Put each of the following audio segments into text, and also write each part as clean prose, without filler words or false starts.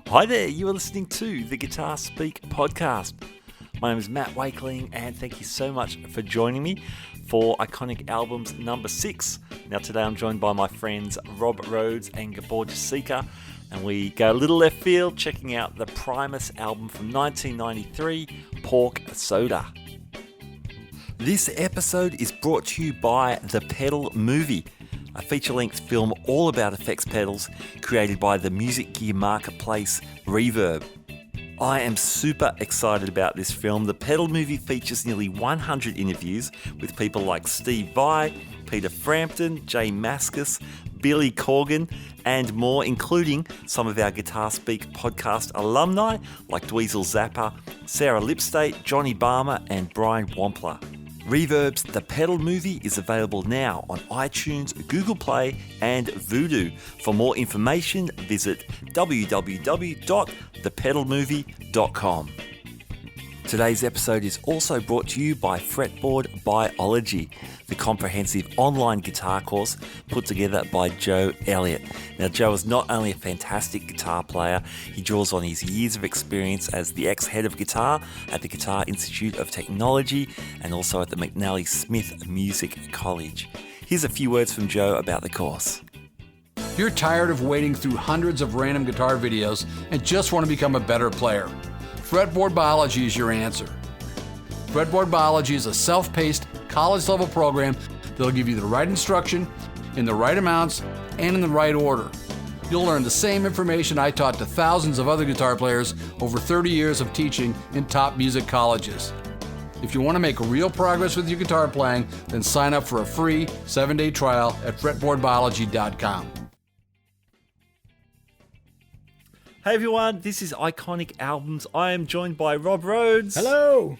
Hi there, you are listening to the Guitar Speak podcast. My name is Matt Wakeling, and thank you so much for joining me for Iconic Albums number 6. Now today I'm joined by my friends Rob Rhodes and Gabor Josika, and we go a little left field checking out the Primus album from 1993, Pork Soda. This episode is brought to you by The Pedal Movie, a feature-length film all about effects pedals created by the music gear marketplace Reverb. I am super excited about this film. The Pedal Movie features nearly 100 interviews with people like Steve Vai, Peter Frampton, Jay Mascis, Billy Corgan, and more, including some of our Guitar Speak podcast alumni like Dweezil Zappa, Sarah Lipstate, Johnny Barmer, and Brian Wampler. Reverb's The Pedal Movie is available now on iTunes, Google Play, and Vudu. For more information, visit www.thepedalmovie.com. Today's episode is also brought to you by Fretboard Biology, the comprehensive online guitar course put together by Joe Elliott. Now, Joe is not only a fantastic guitar player, he draws on his years of experience as the ex-head of guitar at the Guitar Institute of Technology and also at the McNally Smith Music College. Here's a few words from Joe about the course. You're tired of wading through hundreds of random guitar videos and just want to become a better player. Fretboard Biology is your answer. Fretboard Biology is a self-paced, college-level program that'll give you the right instruction, in the right amounts, and in the right order. You'll learn the same information I taught to thousands of other guitar players over 30 years of teaching in top music colleges. If you want to make real progress with your guitar playing, then sign up for a free 7-day trial at fretboardbiology.com. Hey everyone, this is Iconic Albums. I am joined by Rob Rhodes. Hello.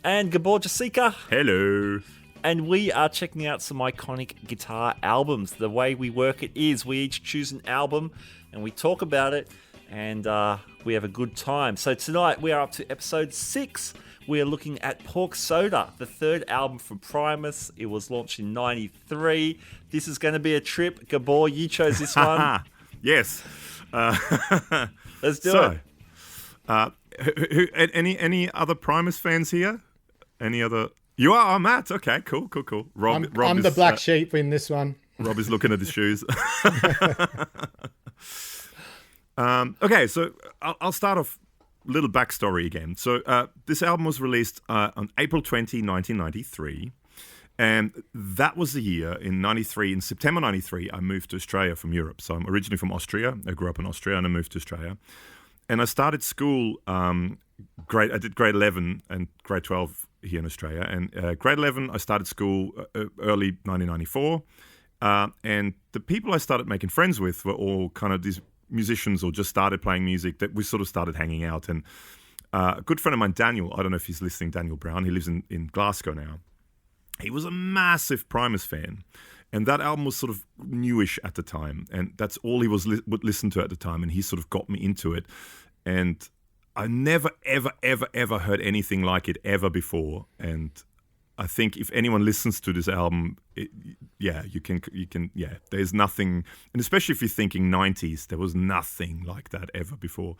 And Gabor Josika. Hello. And we are checking out some iconic guitar albums. The way we work it is we each choose an album and we talk about it and we have a good time. So tonight we are up to episode 6. We are looking at Pork Soda, the third album from Primus. It was launched in 93. This is going to be a trip. Gabor, you chose this one. Yes. Let's do it. Any other Primus fans here? Any other? You are? Oh, Matt. Okay, cool. Rob I'm is, the black sheep in this one. Rob is looking at his shoes. Okay, so I'll start off a little backstory again. So this album was released on April 20, 1993. And that was the year in September 93, I moved to Australia from Europe. So I'm originally from Austria. I grew up in Austria and I moved to Australia. And I started school, I did grade 11 and grade 12 here in Australia. And grade 11, I started school early 1994. And the people I started making friends with were all kind of these musicians or just started playing music that we sort of started hanging out. And a good friend of mine, Daniel, I don't know if he's listening, Daniel Brown, he lives in Glasgow now. He was a massive Primus fan, and that album was sort of newish at the time, and that's all he would listen to at the time, and he sort of got me into it. And I never, ever heard anything like it ever before. And I think if anyone listens to this album, you can, there's nothing, and especially if you're thinking 90s, there was nothing like that ever before.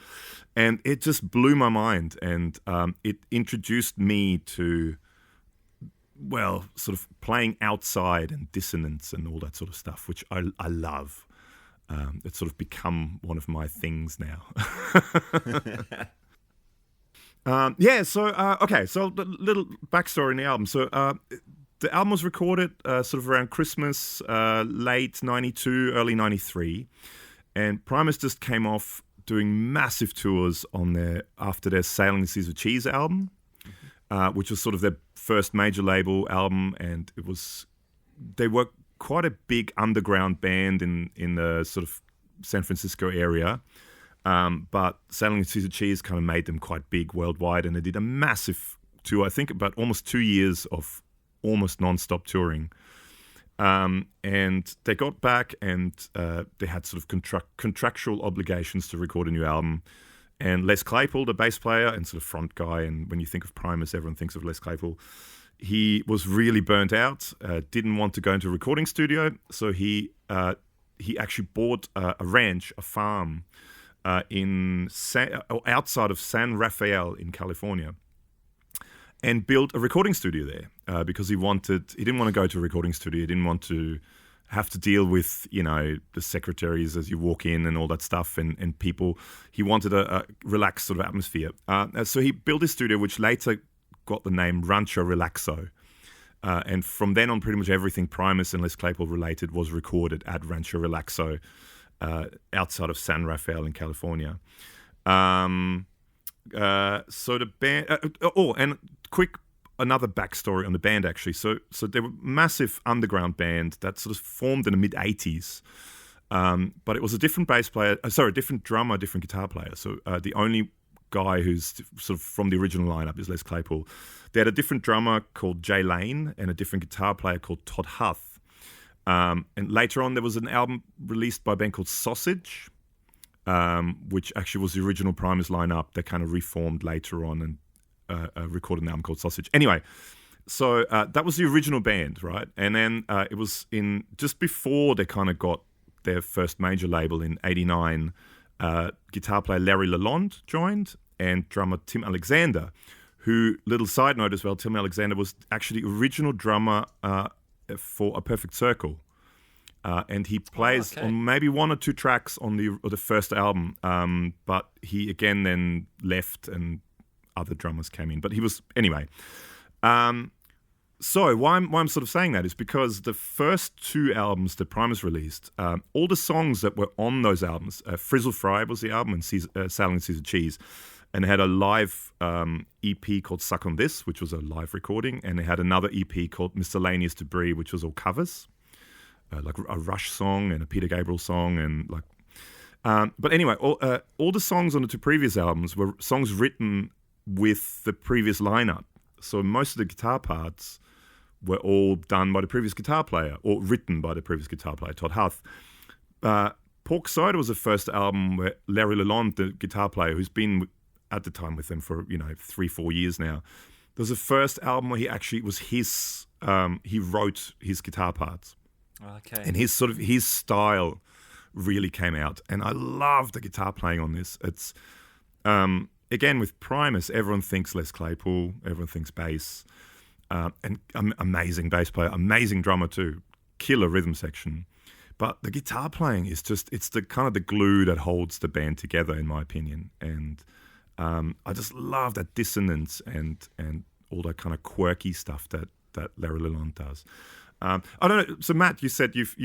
And it just blew my mind, and it introduced me to, well, sort of playing outside and dissonance and all that sort of stuff, which I love. It's sort of become one of my things now. So the little backstory in the album. So the album was recorded sort of around Christmas, late 92, early 93. And Primus just came off doing massive tours after their Sailing the Seas with Cheese album, which was sort of their first major label album, and they were quite a big underground band in the sort of San Francisco area, but Sailing the Seas with Cheese kind of made them quite big worldwide, and they did a massive tour, I think about almost 2 years of almost non-stop touring, and they got back and they had sort of contractual obligations to record a new album. And Les Claypool, the bass player and sort of front guy, and when you think of Primus, everyone thinks of Les Claypool. He was really burnt out, didn't want to go into a recording studio, so he actually bought a ranch, a farm, outside of San Rafael in California, and built a recording studio there because he didn't want to go to a recording studio. He didn't want to have to deal with, the secretaries as you walk in and all that stuff and people. He wanted a relaxed sort of atmosphere. So he built his studio, which later got the name Rancho Relaxo. And from then on, pretty much everything Primus and Les Claypool related was recorded at Rancho Relaxo outside of San Rafael in California. So the band... and quick... Another backstory on the band, actually. So they were a massive underground band that sort of formed in the mid-'80s. But it was a different a different drummer, different guitar player. So the only guy who's sort of from the original lineup is Les Claypool. They had a different drummer called Jay Lane and a different guitar player called Todd Huth. And later on, there was an album released by a band called Sausage, which actually was the original Primus lineup. They kind of reformed later on and recorded an album called Sausage. Anyway, so that was the original band, right? And then it was just before they kind of got their first major label in '89. Guitar player Larry Lalonde joined, and drummer Tim Alexander, who, little side note as well, Tim Alexander was actually original drummer for A Perfect Circle. And he plays on maybe one or two tracks on the first album, but he again then left and other drummers came in. But he was... Anyway. So why I'm sort of saying that is because the first two albums that Primus released, all the songs that were on those albums, Frizzle Fry was the album, and Sailing Caesar Cheese, and it had a live EP called Suck on This, which was a live recording, and it had another EP called Miscellaneous Debris, which was all covers, like a Rush song and a Peter Gabriel song, and like... but anyway, all the songs on the two previous albums were songs written with the previous lineup. So most of the guitar parts were all done by the previous guitar player, or written by the previous guitar player, Todd Huth. Pork Soda was the first album where Larry Lalonde, the guitar player, who's been at the time with them for 3-4 years now, there was the first album where he actually was he wrote his guitar parts. Okay. And his style really came out, and I love the guitar playing on this. It's again, with Primus, everyone thinks Les Claypool, everyone thinks bass, and amazing bass player, amazing drummer too, killer rhythm section. But the guitar playing is it's the kind of the glue that holds the band together, in my opinion. And I just love that dissonance and all that kind of quirky stuff that Larry Lalonde does. I don't know. So Matt, you said you've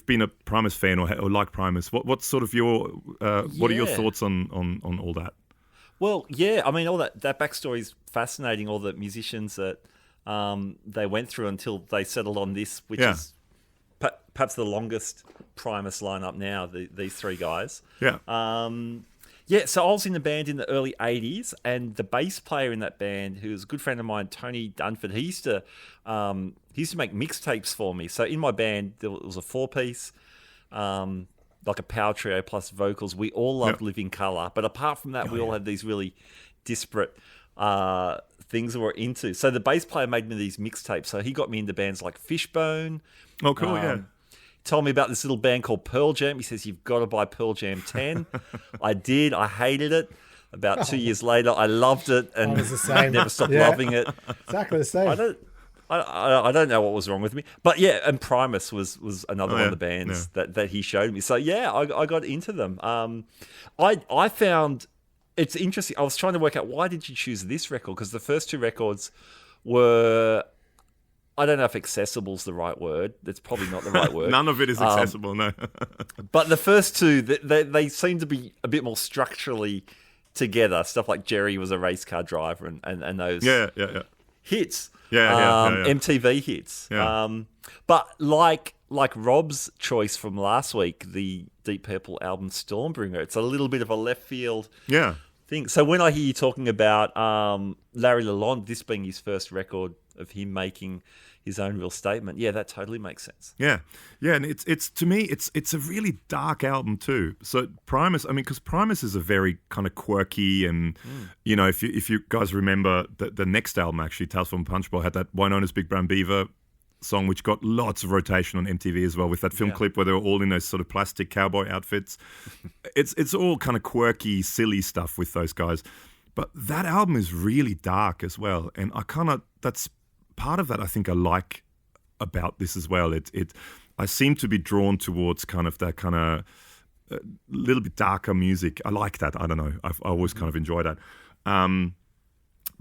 been a Primus fan or like Primus. What's sort of your what are your thoughts on all that? Well, yeah, I mean, all that backstory is fascinating. All the musicians that they went through until they settled on this, which is perhaps the longest Primus lineup now. These three guys. Yeah. So I was in the band in the early '80s, and the bass player in that band, who was a good friend of mine, Tony Dunford, he used to make mixtapes for me. So in my band, there was a 4-piece, like a power trio plus vocals. We all loved Living Colour, but apart from that, we all had these really disparate things that we're into. So the bass player made me these mixtapes. So he got me into bands like Fishbone. Oh, cool, Told me about this little band called Pearl Jam. He says, you've got to buy Pearl Jam 10. I did. I hated it. About 2 years later, I loved it and never stopped loving it. Exactly the same. I don't know what was wrong with me. But yeah, and Primus was another one of the bands that he showed me. So yeah, I got into them. I found it's interesting. I was trying to work out, why did you choose this record? Because the first two records were... I don't know if accessible is the right word. That's probably not the right word. None of it is accessible, no. But the first two, they seem to be a bit more structurally together. Stuff like Jerry was a race car driver and those hits. MTV hits. Yeah. But like Rob's choice from last week, the Deep Purple album Stormbringer, it's a little bit of a left field thing. So when I hear you talking about Larry Lalonde, this being his first record of him making his own real statement, that totally makes sense. Yeah, and it's to me, it's a really dark album too. So Primus, I mean, because Primus is a very kind of quirky, and if you guys remember the next album, actually, Tales from a Punch Bowl, had that Winona's Big Brown Beaver song, which got lots of rotation on MTV as well, with that film clip where they were all in those sort of plastic cowboy outfits. It's all kind of quirky, silly stuff with those guys. But that album is really dark as well. And that's part of that I think I like about this as well. I seem to be drawn towards kind of that kind of little bit darker music. I like that. I don't know. I always kind of enjoy that.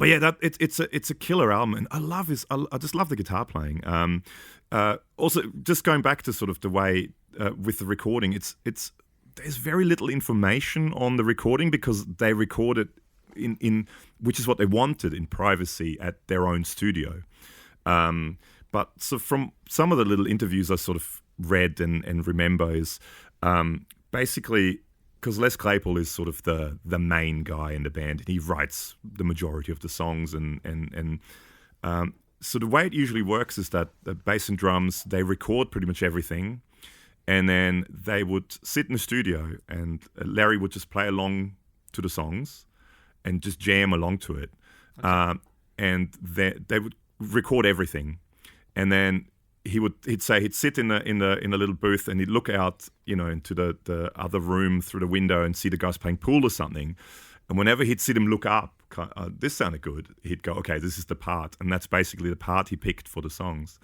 But yeah, it's a killer album, and I just love the guitar playing. Also, just going back to sort of the way with the recording, there's very little information on the recording because they recorded in which is what they wanted, in privacy at their own studio. But so from some of the little interviews I sort of read and remember is basically, because Les Claypool is sort of the main guy in the band, and he writes the majority of the songs, and so the way it usually works is that the bass and drums, they record pretty much everything, and then they would sit in the studio, and Larry would just play along to the songs and just jam along to it, and they would record everything, and then he'd say he'd sit in a little booth and he'd look out, into the other room through the window and see the guys playing pool or something. And whenever he'd see them look up, this sounded good, he'd go, okay, this is the part. And that's basically the part he picked for the songs.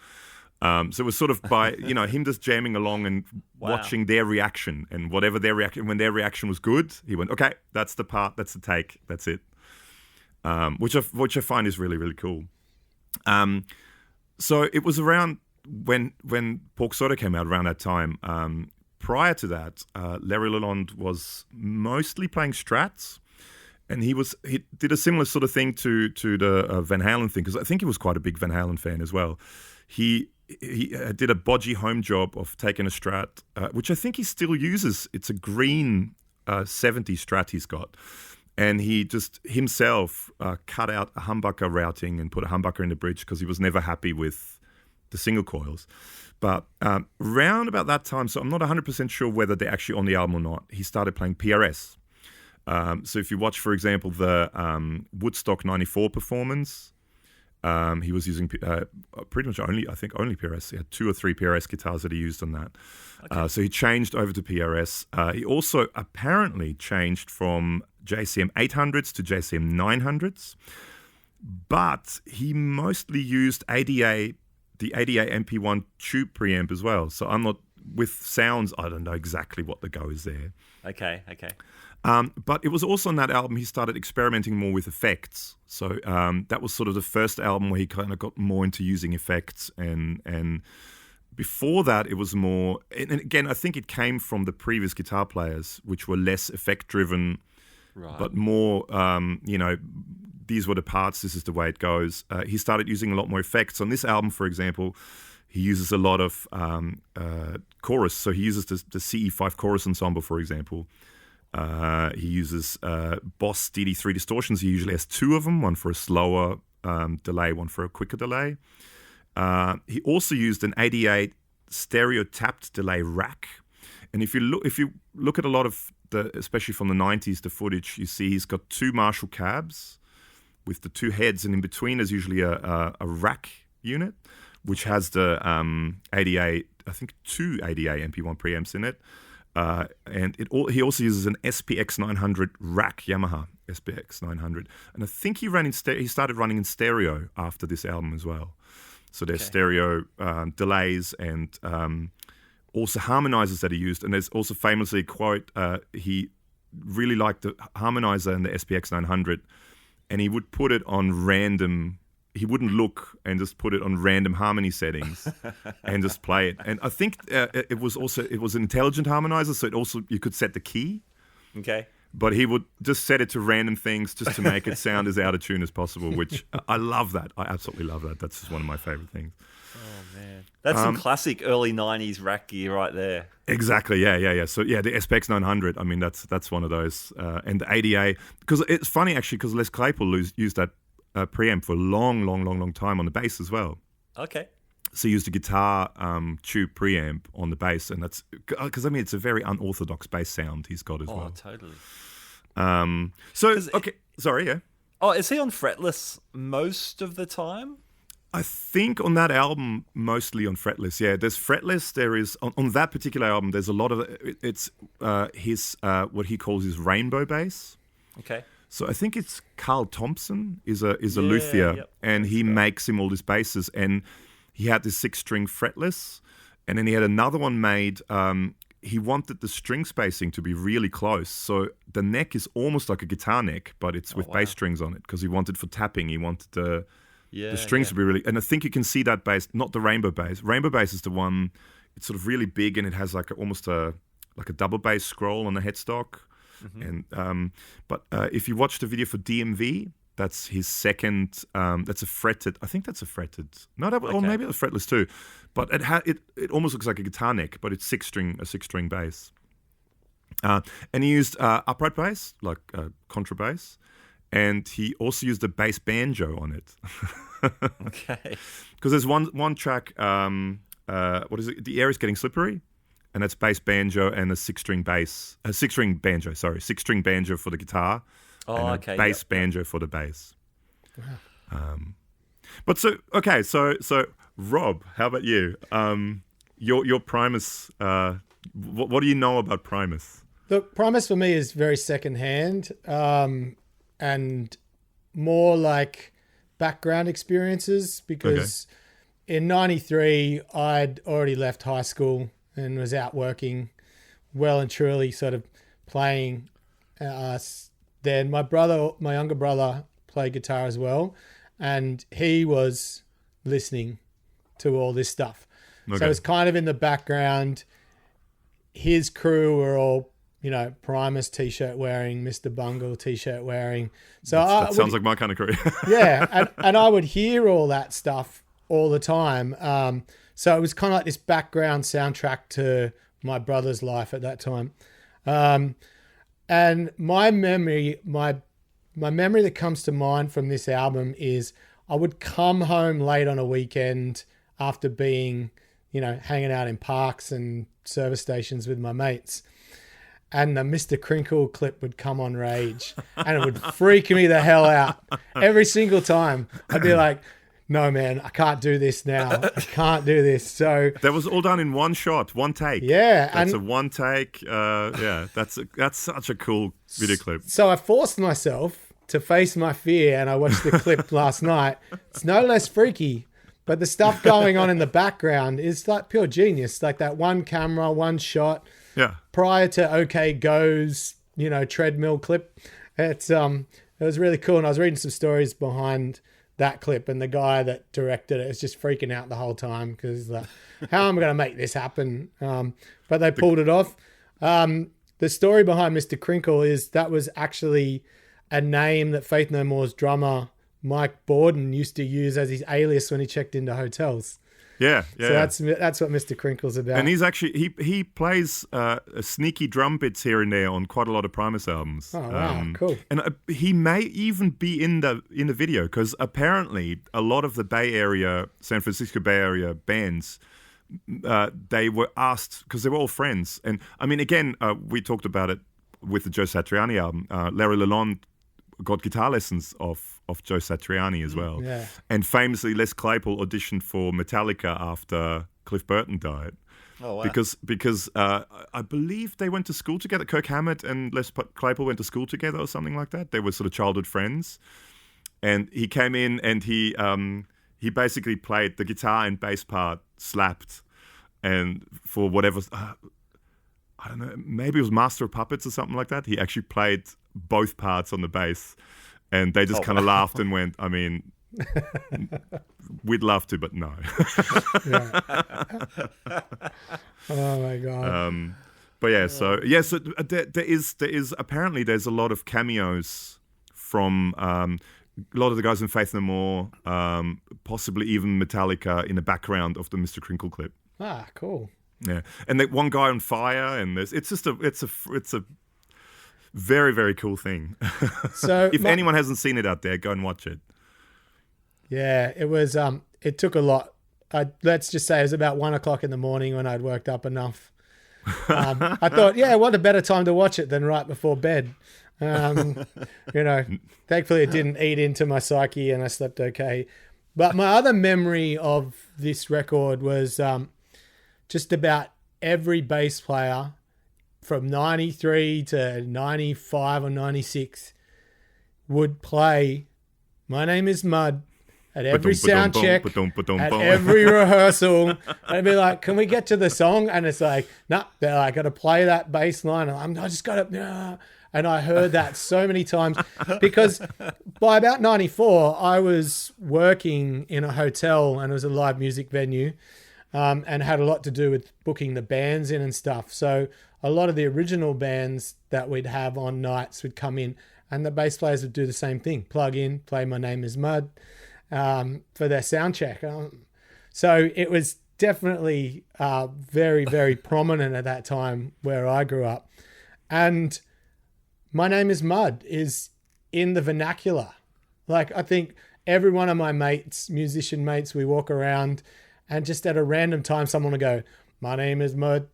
So it was sort of by, him just jamming along and watching their reaction, and whatever their reaction, when their reaction was good, he went, okay, that's the part, that's the take, that's it. Which I find is really, really cool. So it was around when Pork Soda came out, around that time. Prior to that, Larry Lalonde was mostly playing Strats, and he did a similar sort of thing to the Van Halen thing, because I think he was quite a big Van Halen fan as well. He did a bodgy home job of taking a Strat, which I think he still uses. It's a green 70 Strat he's got. And he just himself cut out a humbucker routing and put a humbucker in the bridge because he was never happy with the single coils. But round about that time, so I'm not 100% sure whether they're actually on the album or not, he started playing PRS. So if you watch, for example, the Woodstock 94 performance, he was using pretty much only PRS. He had 2 or 3 PRS guitars that he used on that. Okay. So he changed over to PRS. He also apparently changed from JCM 800s to JCM 900s, but he mostly used the ADA MP1 tube preamp as well. So I'm not, with sounds, I don't know exactly what the go is there. Okay. But it was also on that album he started experimenting more with effects. So that was sort of the first album where he kind of got more into using effects. And before that, it was more... And again, I think it came from the previous guitar players, which were less effect-driven, right, but more, these were the parts, this is the way it goes. He started using a lot more effects. On this album, for example, he uses a lot of chorus. So he uses the CE5 chorus ensemble, for example. He uses Boss DD3 distortions. He usually has 2 of them, one for a slower delay, one for a quicker delay. He also used an 88 stereo tapped delay rack. And if you look at a lot of especially from the 90s, the footage, you see he's got 2 Marshall cabs with the 2 heads, and in between is usually a rack unit, which has the 88, I think 2 ADA MP1 preamps in it. And he also uses an SPX 900 rack, Yamaha SPX 900, and I think he started running in stereo after this album as well. So there's stereo delays and also harmonizers that he used, and there's also famously a quote, he really liked the harmonizer in the SPX 900, and he would put it on random. He wouldn't look and just put it on random harmony settings and just play it. And I think it was an intelligent harmonizer, so it also, you could set the key. Okay. But he would just set it to random things just to make it sound as out of tune as possible, which I love that. I absolutely love that. That's just one of my favorite things. Oh, man. That's some classic early 90s rack gear right there. Exactly, yeah. So, yeah, the SPX 900, I mean, that's one of those. And the ADA, because it's funny, actually, because Les Claypool used that preamp for a long time on the bass as well. Okay. So he used a guitar tube preamp on the bass, and that's because, I mean, it's a very unorthodox bass sound he's got as well. Oh, totally. Sorry, yeah. Oh, is he on fretless most of the time? I think on that album, mostly on fretless. Yeah, there's fretless. There is on that particular album. There's a lot of it's his what he calls his rainbow bass. Okay. So I think it's Carl Thompson is a luthier, yep. and he makes him all these basses. And he had this 6-string fretless, and then he had another one made. He wanted the string spacing to be really close, so the neck is almost like a guitar neck, but it's with bass strings on it because he wanted for tapping. He wanted the strings to be really, and I think you can see that bass, not the rainbow bass. Rainbow bass is the one, it's sort of really big and it has like almost a double bass scroll on the headstock. And but if you watch the video for DMV, that's his second. That's a fretted. I think that's a fretted. Or maybe it was fretless too. But it almost looks like a guitar neck, but it's a 6-string bass. And he used upright bass, like contrabass. And he also used a bass banjo on it. Okay. Because there's one track, what is it? The Air is Getting Slippery. And that's bass banjo and a 6-string banjo for the guitar. Oh, and a bass banjo for the bass. But so Rob, how about you? Your Primus, what do you know about Primus? Look, Primus for me is very secondhand. And more like background experiences because in 93 I'd already left high school and was out working well and truly sort of playing. Then my younger brother played guitar as well, and he was listening to all this stuff. So it's kind of in the background. His crew were all, Primus t-shirt wearing, Mr. Bungle t-shirt wearing. So that sounds like my kind of crew. Yeah, and I would hear all that stuff all the time. So it was kind of like this background soundtrack to my brother's life at that time. And my memory that comes to mind from this album is I would come home late on a weekend after being, hanging out in parks and service stations with my mates. And the Mr. Crinkle clip would come on Rage and it would freak me the hell out every single time. I'd be like, no, man, I can't do this now. I can't do this. So that was all done in one shot, one take. Yeah. That's a one take. That's such a cool video clip. So I forced myself to face my fear and I watched the clip last night. It's no less freaky, but the stuff going on in the background is like pure genius. Like that one camera, one shot. Yeah. Prior to OK Go's, treadmill clip. It was really cool. And I was reading some stories behind that clip, and the guy that directed it is just freaking out the whole time because like, how am I going to make this happen? But they pulled it off. The story behind Mr. Crinkle is that was actually a name that Faith No More's drummer Mike Borden used to use as his alias when he checked into hotels. Yeah. So that's what Mr. Crinkle's about. And he's actually he plays sneaky drum bits here and there on quite a lot of Primus albums. Oh wow, cool! And he may even be in the video because apparently a lot of the Bay Area, San Francisco Bay Area bands, they were asked because they were all friends. And I mean, again, we talked about it with the Joe Satriani album. Larry Lalonde got guitar lessons of Joe Satriani as well. Yeah. And famously, Les Claypool auditioned for Metallica after Cliff Burton died. Oh, wow. Because I believe they went to school together. Kirk Hammett and Les Claypool went to school together or something like that. They were sort of childhood friends. And he came in and he basically played the guitar and bass part slapped. And for whatever, I don't know, maybe it was Master of Puppets or something like that. He actually played both parts on the bass. And they just kind of laughed and went, I mean, we'd love to, but no. Oh my God. But yeah, so there is apparently there's a lot of cameos from a lot of the guys in Faith No More, possibly even Metallica in the background of the Mr. Crinkle clip. Ah, cool. Yeah, and that one guy on fire, and it's a very, very cool thing. So if anyone hasn't seen it out there, go and watch it. Yeah, it was. It took a lot. Let's just say it was about 1 o'clock in the morning when I'd worked up enough. I thought, yeah, what a better time to watch it than right before bed. Thankfully it didn't eat into my psyche and I slept okay. But my other memory of this record was just about every bass player from 93 to 95 or 96 would play My Name is Mud at every sound check, at every rehearsal. I'd be like, can we get to the song? And it's like, nah, they're like, got to play that bass line. I just got to, and I heard that so many times because by about 94, I was working in a hotel and it was a live music venue and had a lot to do with booking the bands in and stuff. So a lot of the original bands that we'd have on nights would come in and the bass players would do the same thing, plug in, play My Name is Mud for their sound check. So it was definitely very, very prominent at that time where I grew up. And My Name is Mud is in the vernacular. Like, I think every one of my mates, musician mates, we walk around and just at a random time, someone will go, My name is Mud.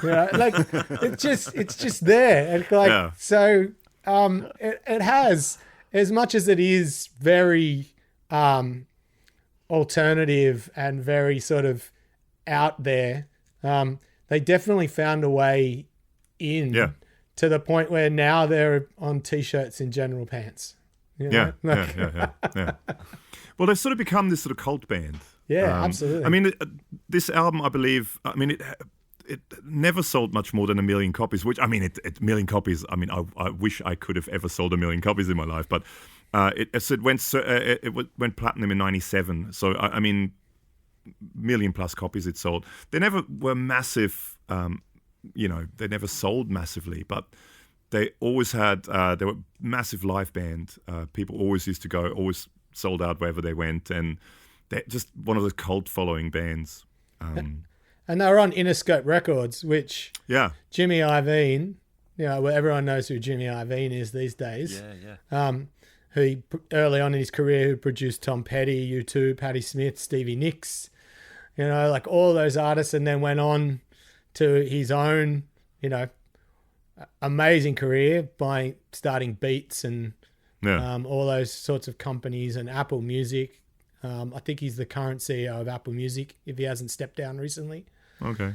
Like it's just there. And like, yeah. So it has, as much as it is very alternative and very sort of out there, they definitely found a way in. Yeah. To the point where now they're on T-shirts in general pants. Yeah. Well, they've sort of become this sort of cult band. Yeah, absolutely. I mean, this album, I believe, it never sold much more than 1 million copies, which, I mean, 1 million copies, I mean, I wish I could have ever sold 1 million copies in my life, but it went platinum in 97. So, I mean, 1 million plus copies it sold. They never were massive... they never sold massively, but they always had, they were massive live band. People always used to go, always sold out wherever they went. And they're just one of the cult following bands. And they were on Interscope Records, which Jimmy Iovine, well, everyone knows who Jimmy Iovine is these days. Yeah. Who early on in his career, who produced Tom Petty, U2, Patti Smith, Stevie Nicks, like all those artists, and then went on to his own, amazing career by starting Beats and all those sorts of companies and Apple Music. I think he's the current CEO of Apple Music, if he hasn't stepped down recently. Okay.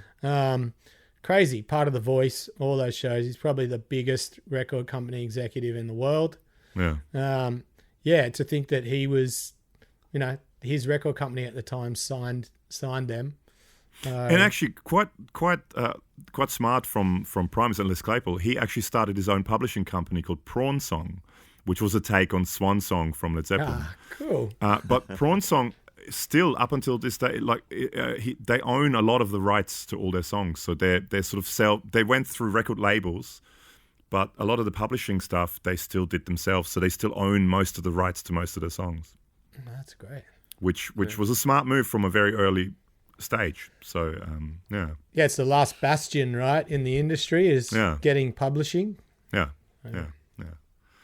Crazy. Part of The Voice, all those shows. He's probably the biggest record company executive in the world. Yeah. To think that he was, his record company at the time signed them. And actually, quite smart from Primus and Les Claibol. He actually started his own publishing company called Prawn Song, which was a take on Swan Song from Led Zeppelin. Cool. But Prawn Song, still up until this day, they own a lot of the rights to all their songs. So they sort of they went through record labels, but a lot of the publishing stuff they still did themselves. So they still own most of the rights to most of their songs. That's great. Which was a smart move from a very early stage. So it's the last bastion, right, in the industry is getting publishing. Yeah.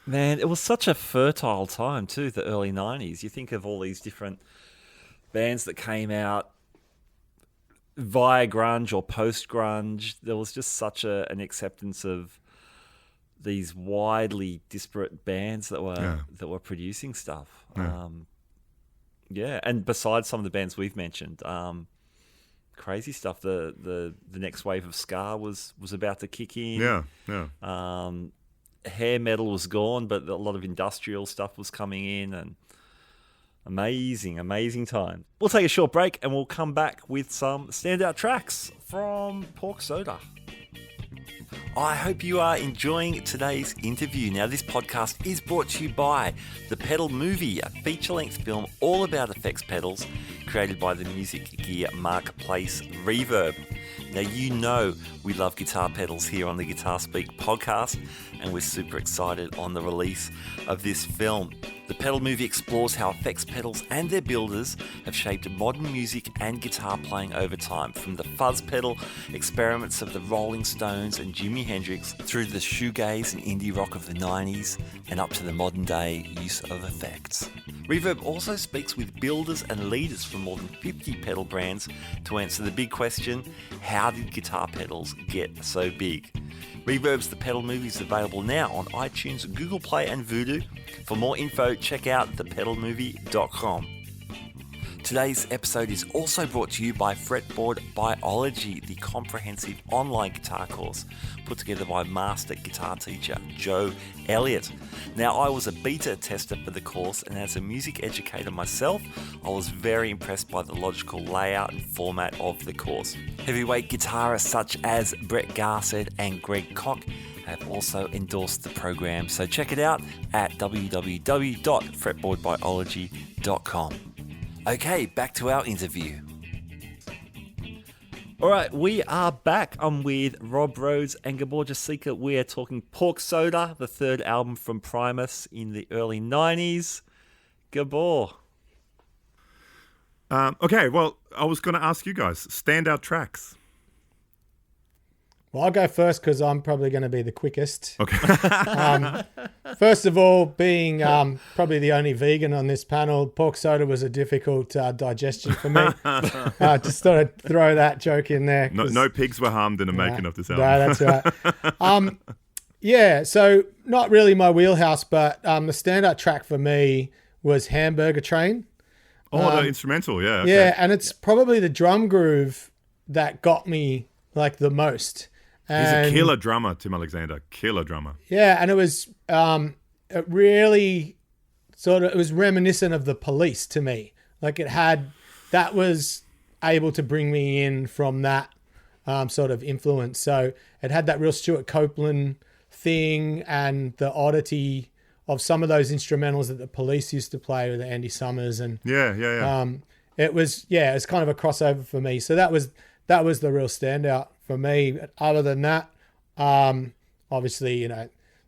Man, it was such a fertile time too, the early 90s. You think of all these different bands that came out via grunge or post-grunge. There was just such an acceptance of these widely disparate bands that were producing stuff. And besides some of the bands we've mentioned, crazy stuff. The next wave of ska was about to kick in. Hair metal was gone, but a lot of industrial stuff was coming in, and amazing time. We'll take a short break and we'll come back with some standout tracks from Pork Soda. I hope you are enjoying today's interview. Now, this podcast is brought to you by The Pedal Movie, a feature-length film all about effects pedals created by the music gear marketplace Reverb. Now, we love guitar pedals here on the Guitar Speak podcast, and we're super excited on the release of this film. The Pedal Movie explores how effects pedals and their builders have shaped modern music and guitar playing over time, from the fuzz pedal experiments of the Rolling Stones and Jimi Hendrix through the shoegaze and indie rock of the 90s and up to the modern day use of effects. Reverb also speaks with builders and leaders from more than 50 pedal brands to answer the big question, how did guitar pedals get so big? Reverb's The Pedal Movie is available now on iTunes, Google Play and Vudu. For more info, check out thepedalmovie.com. Today's episode is also brought to you by Fretboard Biology, the comprehensive online guitar course put together by master guitar teacher Joe Elliott. Now, I was a beta tester for the course, and as a music educator myself, I was very impressed by the logical layout and format of the course. Heavyweight guitarists such as Brett Garsed and Greg Koch have also endorsed the program, so check it out at www.fretboardbiology.com. Okay, back to our interview. All right, we are back. I'm with Rob Rhodes and Gabor Josika. We are talking Pork Soda, the third album from Primus in the early 90s. Gabor. Okay, well, I was going to ask you guys, standout tracks. Well, I'll go first because I'm probably going to be the quickest. Okay. First of all, being probably the only vegan on this panel, pork soda was a difficult digestion for me. Just thought I'd throw that joke in there. No pigs were harmed in the making of this album. No, that's right. Yeah, so not really my wheelhouse, but the standout track for me was Hamburger Train. Oh, the instrumental, yeah. Okay. Yeah, and it's probably the drum groove that got me like the most. He's a killer drummer, Tim Alexander. Killer drummer. Yeah, and it was it really it was reminiscent of the Police to me. Like that was able to bring me in from that sort of influence. So it had that real Stuart Copeland thing and the oddity of some of those instrumentals that the Police used to play with Andy Summers and yeah. It was kind of a crossover for me. So that was the real standout for me. Other than that, obviously,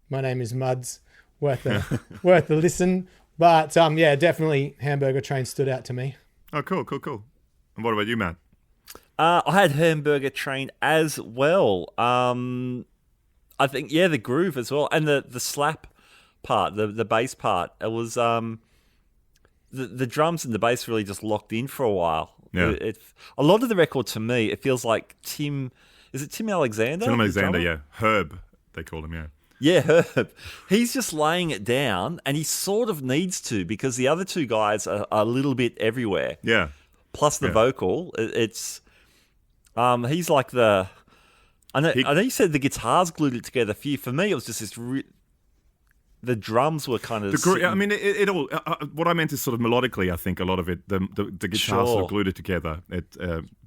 My Name is Mud's worth a listen. But definitely Hamburger Train stood out to me. Oh, cool. And what about you, Matt? I had Hamburger Train as well. I think, the groove as well. And the slap part, the bass part. It was the drums and the bass really just locked in for a while. Yeah. A lot of the record to me, it feels like Tim Alexander? Tim Alexander, yeah. Herb, they call him, yeah. Yeah, Herb. He's just laying it down, and he sort of needs to because the other two guys are a little bit everywhere. Yeah. Plus the vocal. It's he's like the... I know you said the guitars glued it together for you. For me, it was just this... The drums were kind of... it all... what I meant is sort of melodically, I think, a lot of it, the guitars sort of glued it together.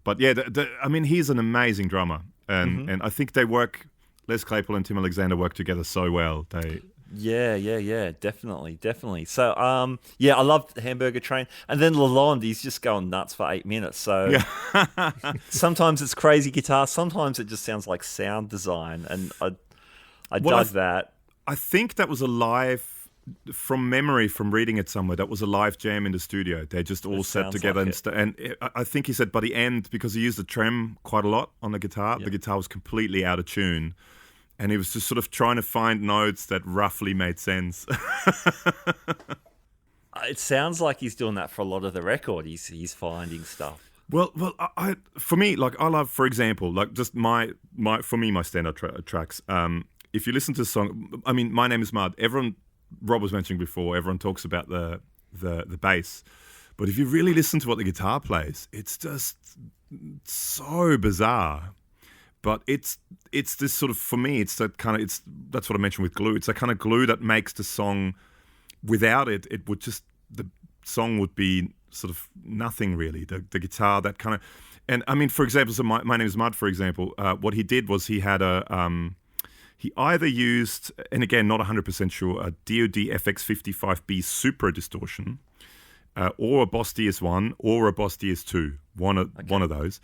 But yeah, he's an amazing drummer. And I think they work... Les Claypool and Tim Alexander work together so well. Yeah, definitely. So, I loved Hamburger Train. And then Lalonde, he's just going nuts for 8 minutes. So sometimes it's crazy guitar. Sometimes it just sounds like sound design. And I dug that. I think that was a live, from memory, from reading it somewhere, that was a live jam in the studio. They just all sat together. And I think he said by the end, because he used the trem quite a lot on the guitar, the guitar was completely out of tune. And he was just sort of trying to find notes that roughly made sense. It sounds like he's doing that for a lot of the record. He's finding stuff. Well, for me, like I love, for example, like just my standout tracks. If you listen to the song, My Name is Mud. Rob was mentioning before, everyone talks about the bass. But if you really listen to what the guitar plays, it's just so bizarre. But it's this sort of, for me, it's that kind of, that's what I mentioned with glue. It's that kind of glue that makes the song, without it, the song would be sort of nothing really. The guitar, that kind of, and for example, so my Name is Mud, for example, what he did was he had he either used, and again, not 100% sure, a DoD FX55B Super Distortion, or a Boss DS1, or a Boss DS2, one of those.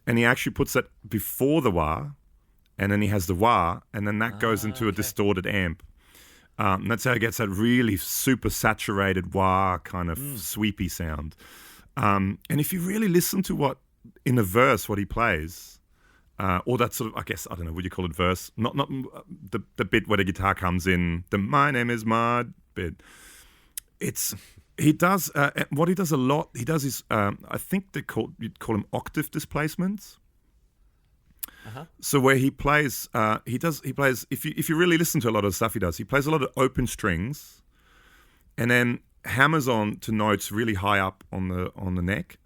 And he actually puts that before the wah, and then he has the wah, and then that goes into a distorted amp. And that's how he gets that really super saturated wah kind of sweepy sound. And if you really listen to what he plays, or that sort of, I guess, I don't know, would you call it verse? Not the bit where the guitar comes in, the My Name is Mud bit. He does what he does a lot. He does is I think you'd call him octave displacements. So where he plays, he plays. If you really listen to a lot of the stuff he does, he plays a lot of open strings, and then hammers on to notes really high up on the neck.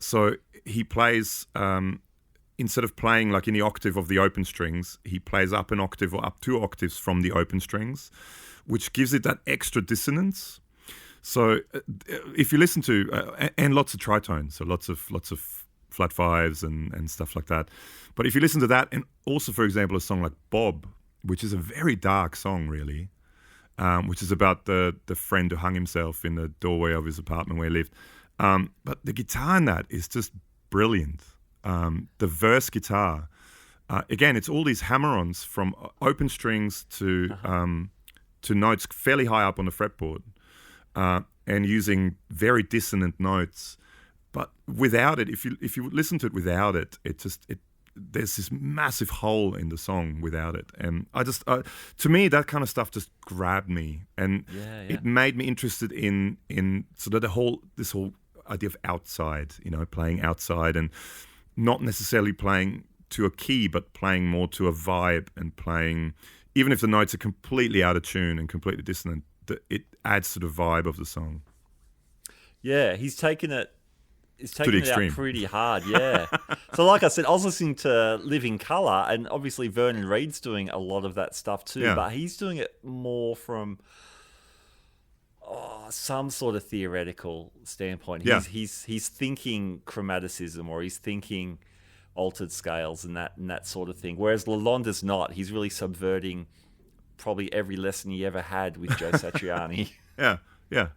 So he plays, instead of playing like in the octave of the open strings, he plays up an octave or up 2 octaves from the open strings, which gives it that extra dissonance. So if you listen to, and lots of tritones, so lots of flat fives and stuff like that. But if you listen to that, and also, for example, a song like Bob, which is a very dark song, really, which is about the friend who hung himself in the doorway of his apartment where he lived. But the guitar in that is just brilliant. The verse guitar, again, it's all these hammer-ons from open strings to notes fairly high up on the fretboard, and using very dissonant notes. But without it, if you listen to it without it, there's this massive hole in the song without it. And to me, that kind of stuff just grabbed me, and it made me interested in sort of this whole idea of outside, playing outside, and not necessarily playing to a key, but playing more to a vibe, and playing, even if the notes are completely out of tune and completely dissonant, it adds to the vibe of the song. Yeah, he's taken it out pretty hard, yeah. So like I said, I was listening to Living Colour, and obviously Vernon Reid's doing a lot of that stuff too, but he's doing it more from some sort of theoretical standpoint. He's thinking chromaticism, or he's thinking altered scales and that sort of thing. Whereas Lalonde's not. He's really subverting probably every lesson he ever had with Joe Satriani. Yeah.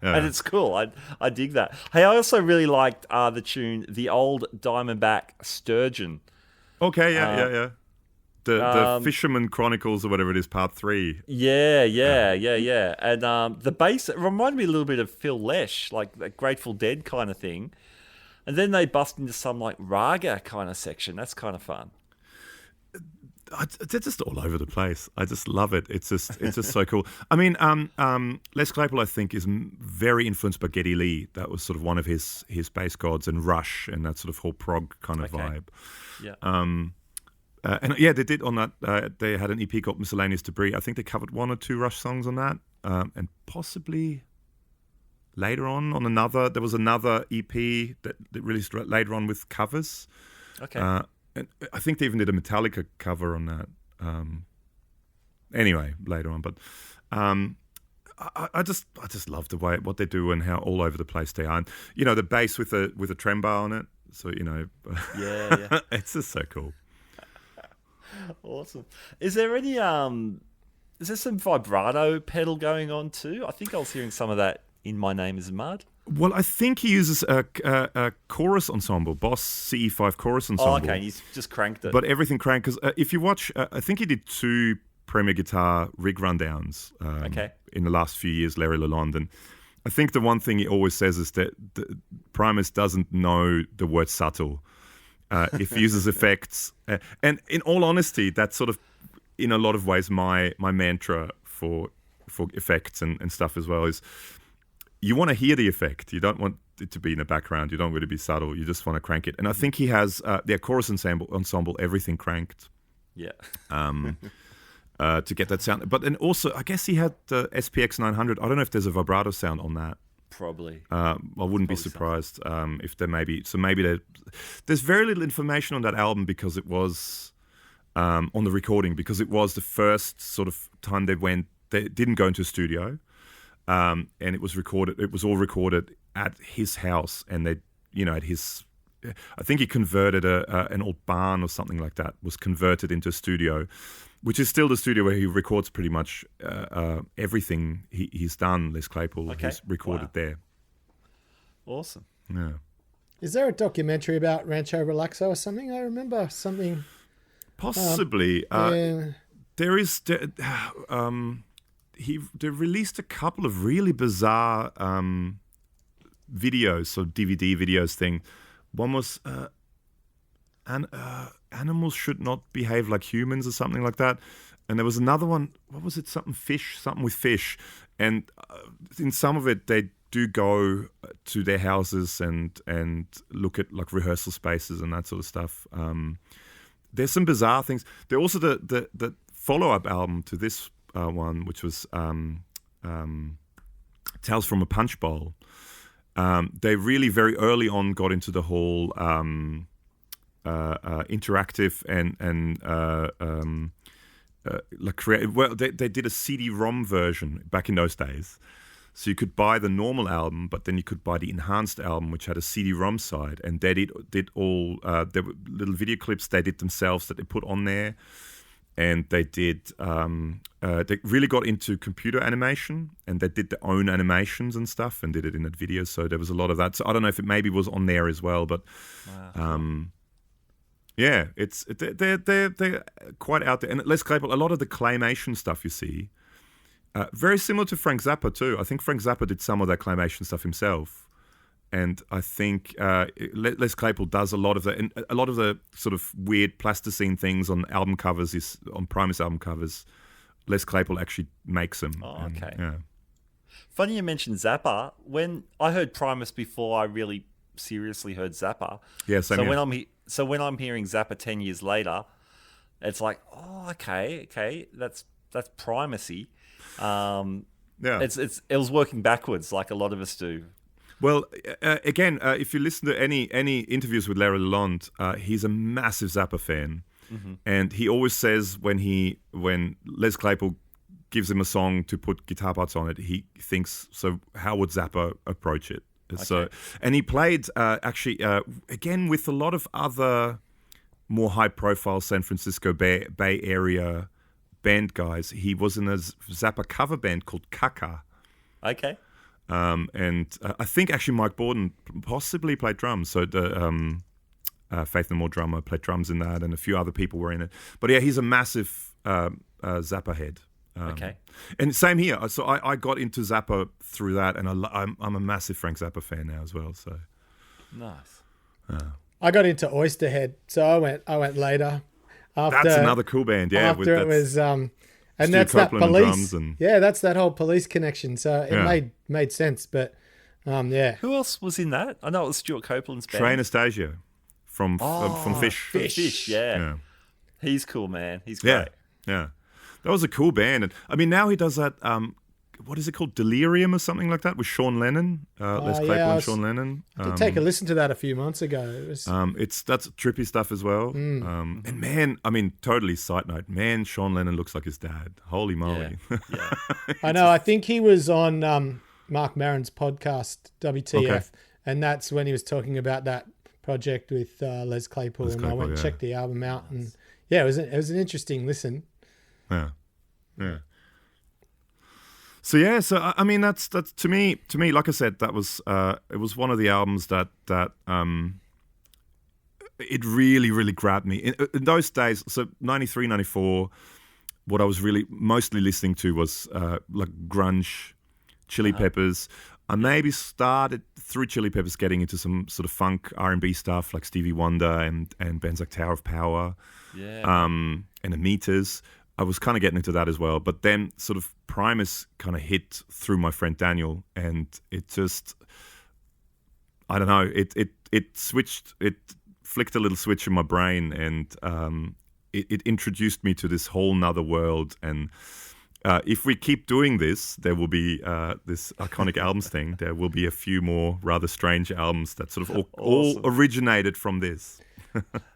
And it's cool. I dig that. Hey, I also really liked the tune The Old Diamondback Sturgeon. Okay, yeah. The Fisherman Chronicles or whatever it is, part 3. Yeah. And the bass, it reminded me a little bit of Phil Lesh, like that Grateful Dead kind of thing. And then they bust into some like raga kind of section. That's kind of fun. They're just all over the place. I just love it. It's just so cool. I mean, Les Claypool, I think, is very influenced by Geddy Lee. That was sort of one of his bass gods, and Rush, and that sort of whole prog kind of vibe. Yeah. They did on that. They had an EP called Miscellaneous Debris. I think they covered 1 or 2 Rush songs on that, and possibly later on another. There was another EP that released later on with covers. Okay. And I think they even did a Metallica cover on that. Anyway, later on, but I just love the way what they do and how all over the place they are. And, the bass with a trem bar on it. So yeah, it's just so cool. Awesome. Is there any is there some vibrato pedal going on too? I think I was hearing some of that in My Name Is Mud. Well, I think he uses a chorus ensemble, Boss CE5 chorus ensemble. Oh, okay, and he's just cranked it. But everything cranked, because if you watch, I think he did 2 Premier Guitar rig rundowns in the last few years, Larry Lalonde. And I think the one thing he always says is that Primus doesn't know the word subtle. If he uses effects. And in all honesty, that's sort of, in a lot of ways, my mantra for effects and stuff as well is, you want to hear the effect. You don't want it to be in the background. You don't want it to be subtle. You just want to crank it. And I think he has their chorus ensemble, everything cranked. Yeah. To get that sound. But then also, I guess he had the SPX 900. I don't know if there's a vibrato sound on that. Probably. I wouldn't be surprised if there may be. So maybe there's very little information on that album because it was on the recording, because it was the first sort of time they didn't go into a studio. And it was recorded. It was all recorded at his house, and they, at his. I think he converted an old barn or something like that. Was converted into a studio, which is still the studio where he records pretty much everything he's done. Les Claypool, he's recorded there. Awesome. Yeah. Is there a documentary about Rancho Relaxo or something? I remember something. Possibly. There is. They released a couple of really bizarre videos, so DVD videos thing. One was animals should not behave like humans or something like that. And there was another one, what was it, something with fish. And in some of it, they do go to their houses and look at like rehearsal spaces and that sort of stuff. There's some bizarre things. There's also the follow-up album to this one, which was 10 Tales from a Punch Bowl. They really very early on got into the whole interactive and like creative. Well, they did a CD-ROM version back in those days. So you could buy the normal album, but then you could buy the enhanced album, which had a CD-ROM side. And they did all, there were little video clips they did themselves that they put on there. And they did, they really got into computer animation, and they did their own animations and stuff and did it in that video. So there was a lot of that. So I don't know if it maybe was on there as well, but yeah, they're quite out there. And Les Claypool, a lot of the claymation stuff you see, very similar to Frank Zappa too. I think Frank Zappa did some of that claymation stuff himself, and I think Les Claypool does a lot of that. And a lot of the sort of weird plasticine things on album covers on Primus album covers. Les Claypool actually makes them. Oh, okay. Yeah. Funny you mentioned Zappa. When I heard Primus before, I really seriously heard Zappa. Yeah, same here. So when I'm hearing Zappa 10 years later, it's like, oh, okay, that's Primacy. Yeah, it was working backwards, like a lot of us do. Well, again, if you listen to any interviews with Larry Lalonde, he's a massive Zappa fan, and he always says when Les Claypool gives him a song to put guitar parts on it, he thinks, so how would Zappa approach it? Okay. So, and he played actually again with a lot of other more high-profile San Francisco Bay Area band guys. He was in a Zappa cover band called Kaka. Okay. And I think actually Mike Borden possibly played drums. So the Faith No More drummer played drums in that, and a few other people were in it. But yeah, he's a massive Zappa head. Okay. And same here. So I got into Zappa through that, and I'm a massive Frank Zappa fan now as well. So nice. I got into Oysterhead, so I went later. That's another cool band, yeah. After it was, and that's Copeland that police. And yeah, that's that whole police connection. So it made sense. But yeah. Who else was in that? I know it was Stuart Copeland's band. Trey Anastasio from Fish. Fish, yeah. He's cool, man. He's great. Yeah. That was a cool band. And I mean, now he does that. What is it called? Delirium or something like that with Sean Lennon, Les Claypool and Sean Lennon. I did take a listen to that a few months ago. It was that's trippy stuff as well. And man, I mean, totally side note, man, Sean Lennon looks like his dad. Holy moly! Yeah. I know. I think he was on Mark Maron's podcast WTF, and that's when he was talking about that project with Les Claypool, and I went and checked the album out, and yeah, it was an interesting listen. Yeah. So I mean that's to me like I said, that was it was one of the albums that it really grabbed me in those days. So 93, 94, what I was really mostly listening to was like grunge, Chili Peppers. I maybe started through Chili Peppers getting into some sort of funk R&B stuff like Stevie Wonder and bands like Tower of Power, and the Meters. I was kind of getting into that as well, but then sort of Primus kind of hit through my friend Daniel, and it just, I don't know, it flicked a little switch in my brain, and it introduced me to this whole nother world. And if we keep doing this, there will be this iconic albums thing. There will be a few more rather strange albums that sort of all originated from this.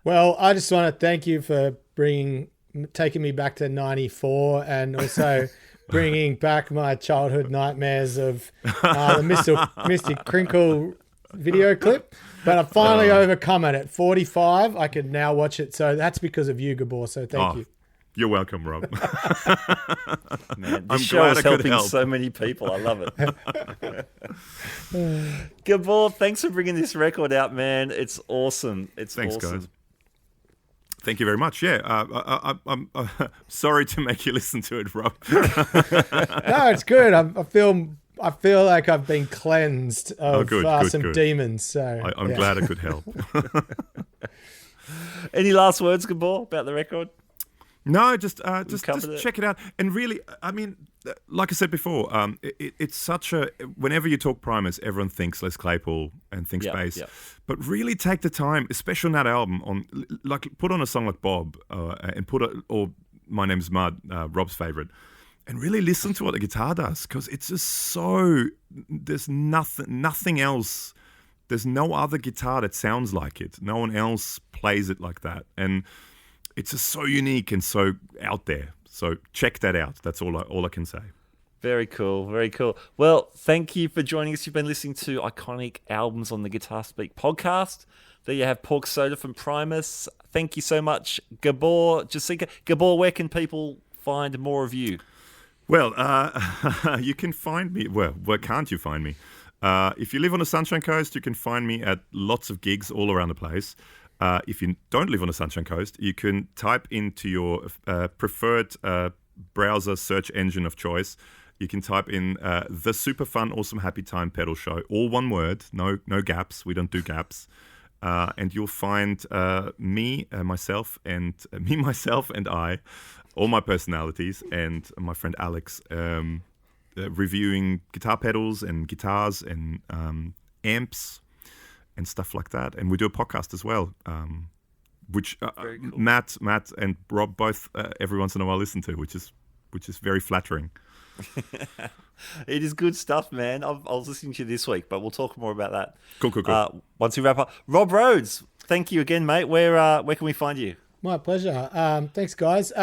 Well, I just want to thank you for taking me back to 94, and also bringing back my childhood nightmares of the Mr. Crinkle video clip. But I finally overcome it. At 45, I can now watch it. So that's because of you, Gabor. So thank you. You're welcome, Rob. Man, this show is helping so many people. I love it. Gabor, thanks for bringing this record out, man. It's awesome. Thanks, awesome. Guys. Thank you very much. Yeah, I'm sorry to make you listen to it, Rob. No, it's good. I feel like I've been cleansed of some demons. So I'm glad it could help. Any last words, Gabor, about the record? No, just check it out. And really, I mean, like I said before, it's such a, whenever you talk Primus, everyone thinks Les Claypool and thinks bass. Yep. But really take the time, especially on that album, put on a song like Bob, and or My Name's Mud, Rob's favorite, really listen to what the guitar does, because it's just so, there's nothing else. There's no other guitar that sounds like it. No one else plays it like that. And it's just so unique and so out there. So check that out. That's all I can say. Very cool, very cool. Well, thank you for joining us. You've been listening to Iconic Albums on the Guitar Speak podcast. There you have Pork Soda from Primus. Thank you so much, Gabor, Josika. Gabor, where can people find more of you? Well, you can find me. Well, where can't you find me? If you live on the Sunshine Coast, you can find me at lots of gigs all around the place. If you don't live on the Sunshine Coast, you can type into your preferred browser search engine of choice. You can type in the SuperFunAwesomeHappyTime pedal show, all one word, no gaps. We don't do gaps. And you'll find me, myself, and I, all my personalities, and my friend Alex, reviewing guitar pedals and guitars and amps and stuff like that. And we do a podcast as well, which cool. Matt and Rob both every once in a while listen to, which is very flattering. It is good stuff, man. I was listening to you this week, but we'll talk more about that. Cool. Once we wrap up. Rob Rhodes, thank you again, mate. Where can we find you? My pleasure. Thanks, guys.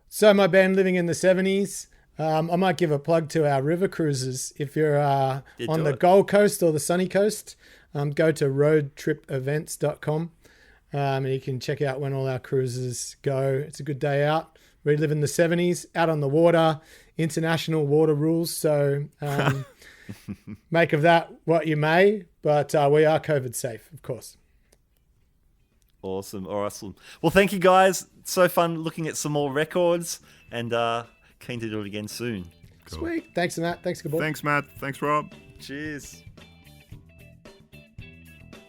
So my band Living in the 70s. I might give a plug to our river cruises. If you're on the Gold Coast or the Sunny Coast, go to roadtripevents.com and you can check out when all our cruises go. It's a good day out. Relive in the 70s, out on the water, international water rules. So make of that what you may, but we are COVID safe, of course. Awesome. Well, thank you, guys. So fun looking at some more records, and keen to do it again soon. Cool. Sweet. Thanks, Matt. Thanks, Gabor. Thanks, Matt. Thanks, Rob. Cheers.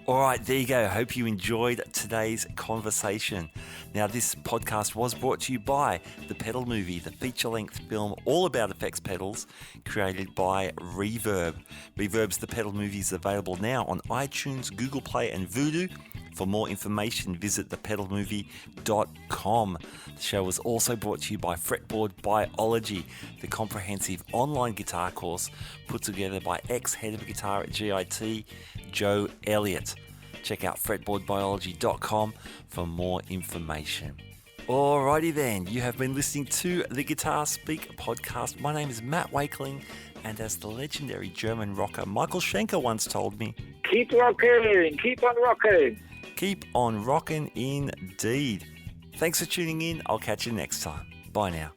All right, there you go. Hope you enjoyed today's conversation. Now, this podcast was brought to you by The Pedal Movie, the feature-length film all about effects pedals, created by Reverb. Reverb's The Pedal Movie is available now on iTunes, Google Play, and Vudu. For more information, visit thepedalmovie.com. The show was also brought to you by Fretboard Biology, the comprehensive online guitar course put together by ex-head of guitar at GIT, Joe Elliott. Check out fretboardbiology.com for more information. Alrighty then, you have been listening to the Guitar Speak podcast. My name is Matt Wakeling, and as the legendary German rocker Michael Schenker once told me, keep rocking, keep on rocking. Keep on rocking indeed. Thanks for tuning in. I'll catch you next time. Bye now.